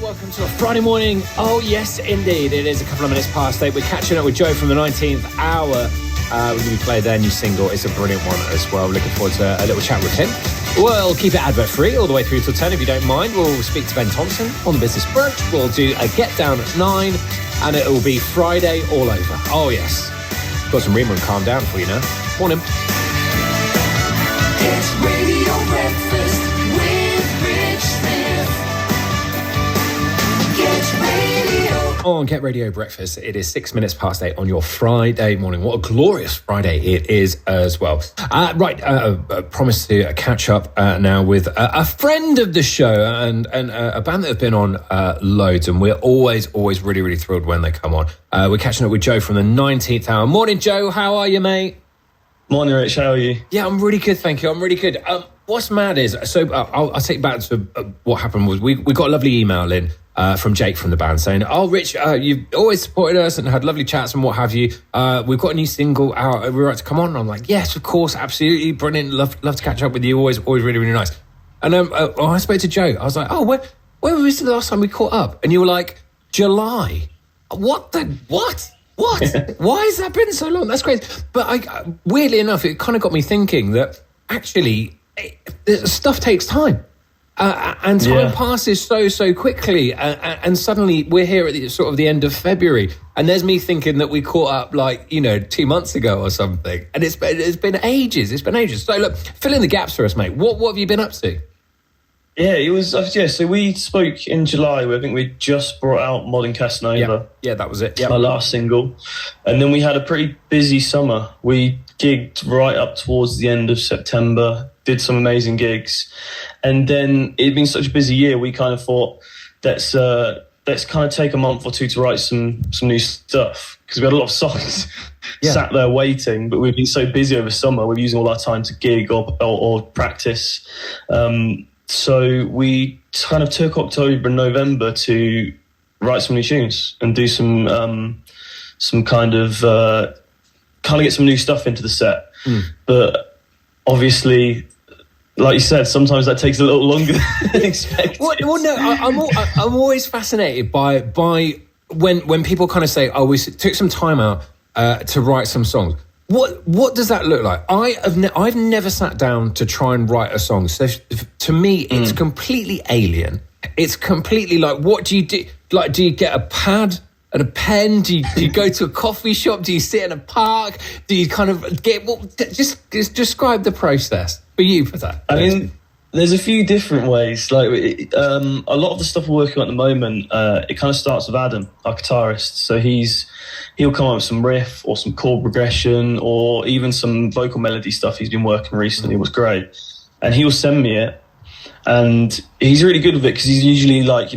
Welcome to a Friday morning. Oh, yes, indeed. It is a couple of minutes past 8. We're catching up with Joe from the 19th Hour. We're going to be playing their new single. It's a brilliant one as well. Looking forward to a little chat with him. We'll keep it advert-free all the way through till 10 if you don't mind. We'll speak to Ben Thompson on the Business Brunch. We'll do a Get Down at 9, and it will be Friday all over. Oh, yes. Got some Rima and Calm Down for you now. Morning. It's Radio Breakfast with Rich Smith. Get Radio. On Get Radio Breakfast, it is 6 minutes past 8 on your Friday morning. What a glorious Friday it is as well. Promise to catch up now with a friend of the show and a band that have been on loads, and we're always really, really thrilled when they come on. We're catching up with Joe from the 19th Hour. Morning, Joe. How are you, mate? Morning, Rich. How are you? Yeah, I'm really good, thank you. I'm really good. What's mad is, I'll take back to what happened was we got a lovely email in from Jake from the band saying, "Oh, Rich, you've always supported us and had lovely chats and what have you. We've got a new single out. We're right to come on." And I'm like, "Yes, of course, absolutely, brilliant. Love to catch up with you. Always really, really nice." And I spoke to Joe. I was like, "Oh, when was the last time we caught up?" And you were like, "July." What? Why has that been so long? That's crazy. But weirdly enough, it kind of got me thinking that actually stuff takes time. And time passes so quickly, and suddenly we're here at the end of February, and there's me thinking that we caught up 2 months ago or something, and it's been ages. So look, fill in the gaps for us, mate. What have you been up to? Yeah, it was. So we spoke in July. I think we just brought out Modern Casanova. Yeah, that was it. Yeah, our last single, and then we had a pretty busy summer. We gigged right up towards the end of September. Did some amazing gigs, and then it'd been such a busy year. We kind of thought let's kind of take a month or two to write some new stuff, because we had a lot of songs sat there waiting. But we've been so busy over summer. We're using all our time to gig or practice. So we kind of took October and November to write some new tunes and do some kind of get some new stuff into the set. But obviously, like you said, sometimes that takes a little longer than expected. Well, no, I'm always fascinated by when people kind of say, "Oh, we took some time out to write some songs." What does that look like? I've never sat down to try and write a song. So to me, it's completely alien. It's completely like, what do you do? Like, do you get a pad and a pen? Do you go to a coffee shop? Do you sit in a park? Do you kind of get just describe the process for you for that? I mean, there's a few different ways. Like a lot of the stuff we're working on at the moment, it kind of starts with Adam, our guitarist. So he'll come up with some riff or some chord progression or even some vocal melody stuff he's been working recently. It was great. And he'll send me it. And he's really good with it because he's usually like,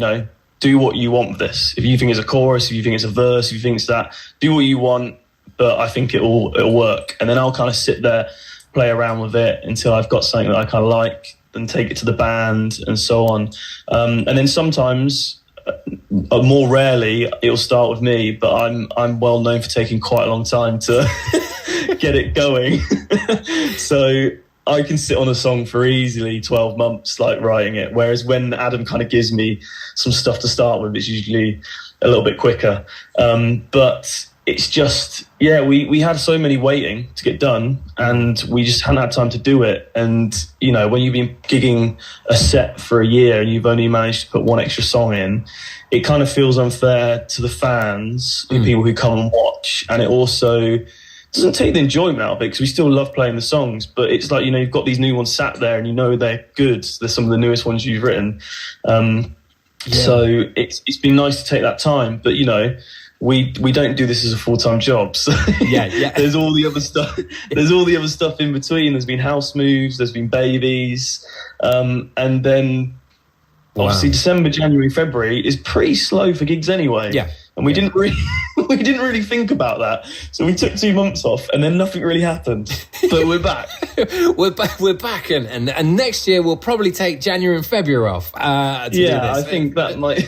do what you want with this. If you think it's a chorus, if you think it's a verse, if you think it's that, do what you want, but I think it'll work. And then I'll kind of sit there, play around with it until I've got something that I kind of like, and take it to the band and so on. And then sometimes, more rarely, it'll start with me, but I'm well known for taking quite a long time to get it going. So I can sit on a song for easily 12 months, like writing it. Whereas when Adam kind of gives me some stuff to start with, it's usually a little bit quicker. But it's just, we had so many waiting to get done, and we just hadn't had time to do it. And, when you've been gigging a set for a year and you've only managed to put one extra song in, it kind of feels unfair to the fans, the people who come and watch. And it also doesn't take the enjoyment out of it, because we still love playing the songs. But it's like, you've got these new ones sat there and they're good. They're some of the newest ones you've written. So it's been nice to take that time. But, we don't do this as a full-time job, so there's all the other stuff. There's all the other stuff in between. There's been house moves, there's been babies, and then obviously December, January, February is pretty slow for gigs anyway. Yeah, and we didn't really think about that, so we took 2 months off, and then nothing really happened. But we're back. we're back, and next year we'll probably take January and February off. To do this. I think that might.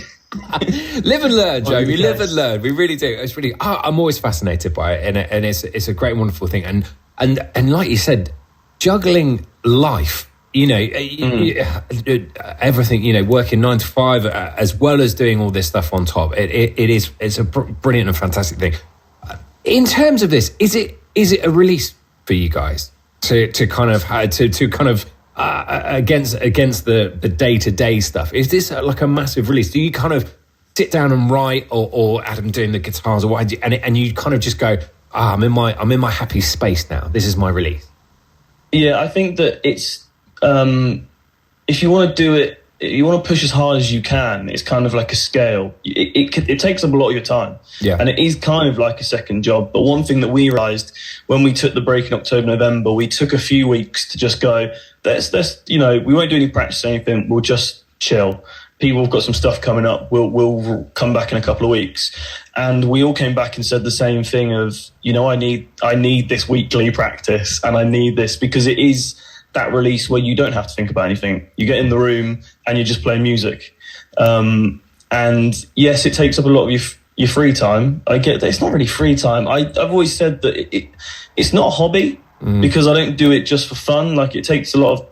Live and learn, Joe. We live and learn. We really do. It's really. I'm always fascinated by it, and it's a great, wonderful thing. And like you said, juggling life, everything, working 9 to 5 as well as doing all this stuff on top. It's a brilliant and fantastic thing. In terms of this, is it a release for you guys to kind of against the day-to-day stuff? Is this like a massive release? Do you kind of sit down and write, or Adam doing the guitars, or what? And you kind of just go, I'm in my happy space now. This is my release. Yeah, I think that it's if you want to do it, you want to push as hard as you can. It's kind of like a scale. It takes up a lot of your time, and it is kind of like a second job. But one thing that we realised when we took the break in October, November, we took a few weeks to just go, let's we won't do any practice or anything. We'll just chill. People have got some stuff coming up. We'll come back in a couple of weeks. And we all came back and said the same thing of, I need this weekly practice, and I need this, because it is that release where you don't have to think about anything. You get in the room and you just play music. And yes, it takes up a lot of your free time. I get that it's not really free time. I've always said that it's not a hobby, because I don't do it just for fun. Like, it takes a lot of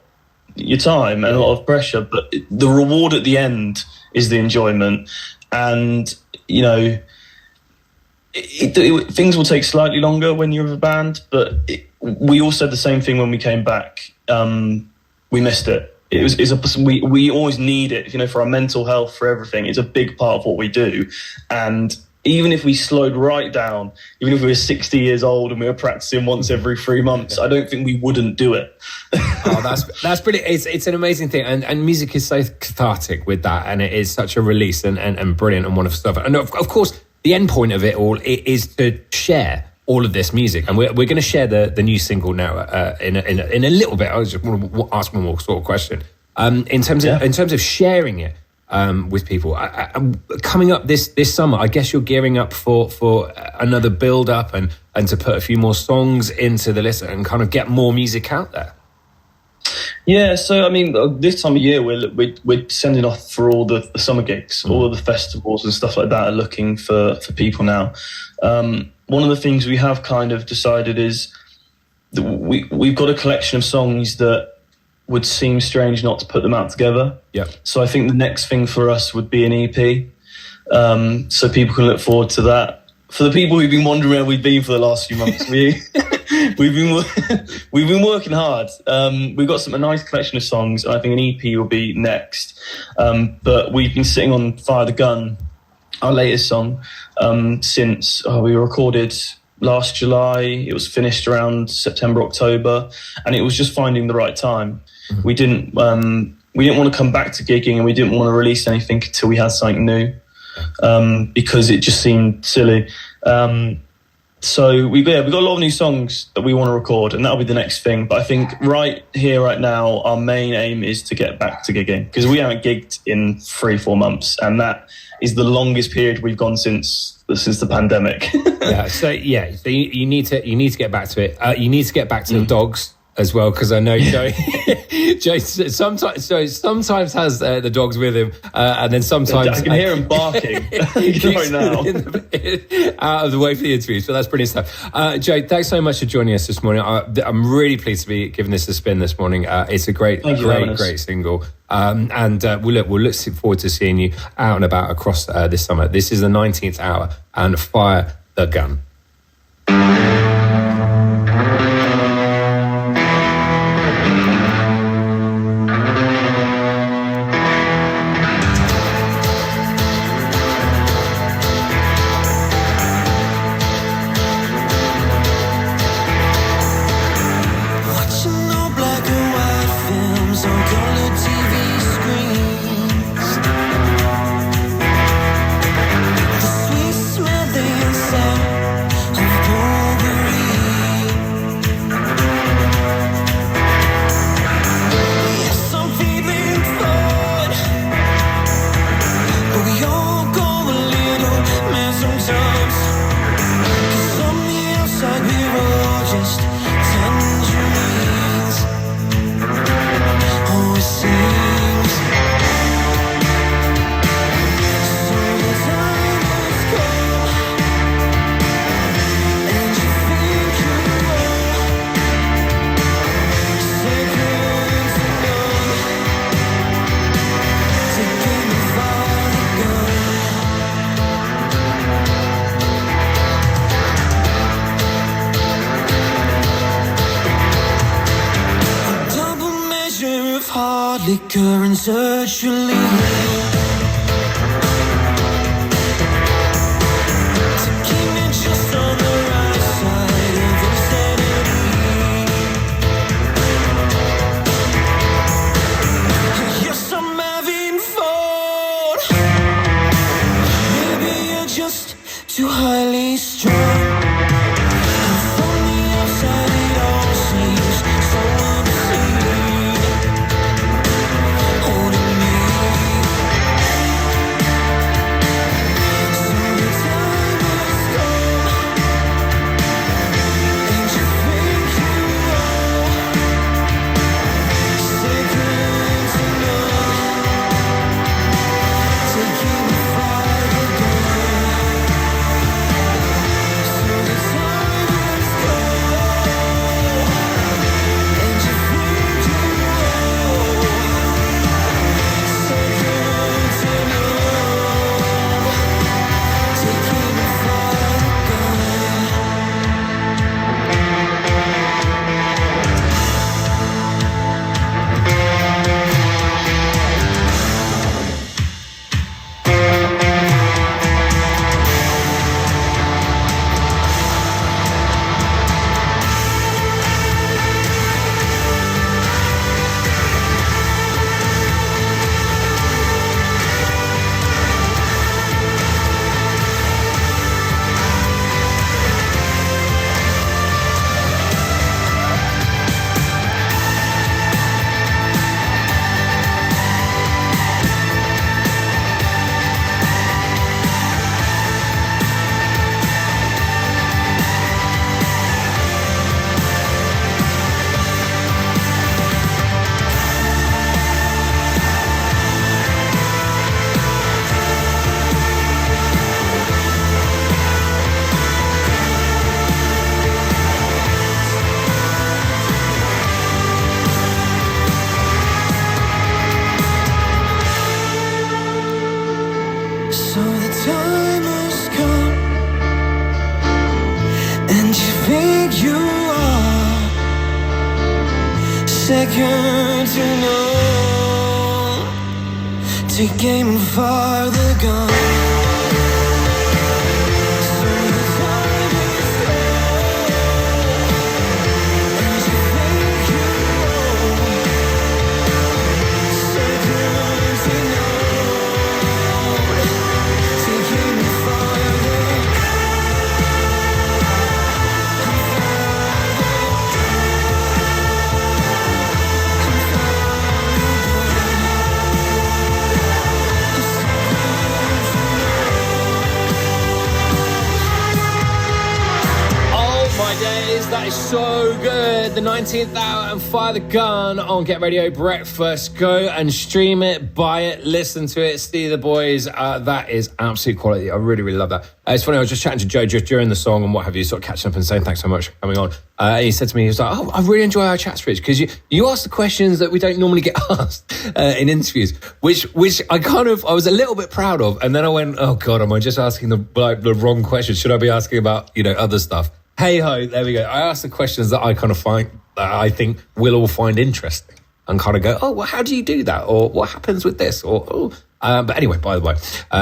your time and a lot of pressure, but the reward at the end is the enjoyment. And things will take slightly longer when you're with a band, but we all said the same thing when we came back. We missed it. We always need it, for our mental health, for everything. It's a big part of what we do. And even if we slowed right down, even if we were 60 years old and we were practicing once every 3 months, I don't think we wouldn't do it. That's brilliant. It's an amazing thing. And music is so cathartic with that. And it is such a release and brilliant and wonderful stuff. And of course, the end point of it all is to share all of this music. And we're going to share the new single now in a little bit. I just want to ask one more sort of question. In terms of sharing it, with people coming up this summer, I guess you're gearing up for another build up and to put a few more songs into the list and kind of get more music out there. Yeah, so I mean, this time of year we're sending off for all the summer gigs, all of the festivals and stuff like that are looking for people now. One of the things we have kind of decided is that we've got a collection of songs that would seem strange not to put them out together. Yeah. So I think the next thing for us would be an EP. So people can look forward to that. For the people who've been wondering where we've been for the last few months, we've been working hard. We've got a nice collection of songs, and I think an EP will be next. But we've been sitting on Fire the Gun, our latest song, since we recorded last July. It was finished around September, October, and it was just finding the right time. Mm-hmm. We didn't want to come back to gigging, and we didn't want to release anything until we had something new, because it just seemed silly. So we've got a lot of new songs that we want to record, and that'll be the next thing. But I think right here, right now, our main aim is to get back to gigging, because we haven't gigged in 3-4 months, and that is the longest period we've gone since the pandemic. So you need to get back to it. You need to get back to the dogs as well, because I know Joe sometimes has the dogs with him, and then sometimes I can hear him barking right now. Out of the way for the interview, so that's brilliant stuff. Joe, thanks so much for joining us this morning. I'm really pleased to be giving this a spin this morning. It's a great single, and we'll look forward to seeing you out and about across this summer. This is the 19th Hour and Fire the Gun. Sweet smelling scent of liquor and surgery. To keep me just on the right side of insanity. Yes, I'm having fun. Maybe you're just too highly strung. And from the outside it all seems so obscene. Holding me. So the time has come. And you think you are second to none. Taking me far again. So the time has come. And you think you are second to none. Taking me far again. So the time has come, and you think you are second to none. Take aim and fire the gun. So the time has come, and you think you are second to none. Take aim and fire the Oh my days, that is so good. The 19th Hour and Fire the Gun on Get Radio Breakfast. Go and stream it, buy it, listen to it, see the boys. That is absolute quality. I really, really love that. It's funny, I was just chatting to Joe just during the song and what have you, sort of catching up and saying thanks so much for coming on. And he said to me, he was like, oh, I really enjoy our chats, Rich, because you ask the questions that we don't normally get asked in interviews, which I was a little bit proud of. And then I went, oh God, am I just asking the wrong questions? Should I be asking about, other stuff? Hey ho, there we go. I asked the questions that I kind of find, that I think we'll all find interesting and kind of go, oh, well, how do you do that? Or what happens with this? But anyway, by the way,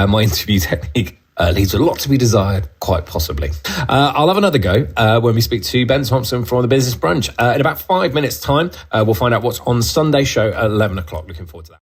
my interview technique leaves a lot to be desired, quite possibly. I'll have another go when we speak to Ben Thompson from the Business Brunch. In about 5 minutes' time, we'll find out what's on Sunday show at 11 o'clock. Looking forward to that.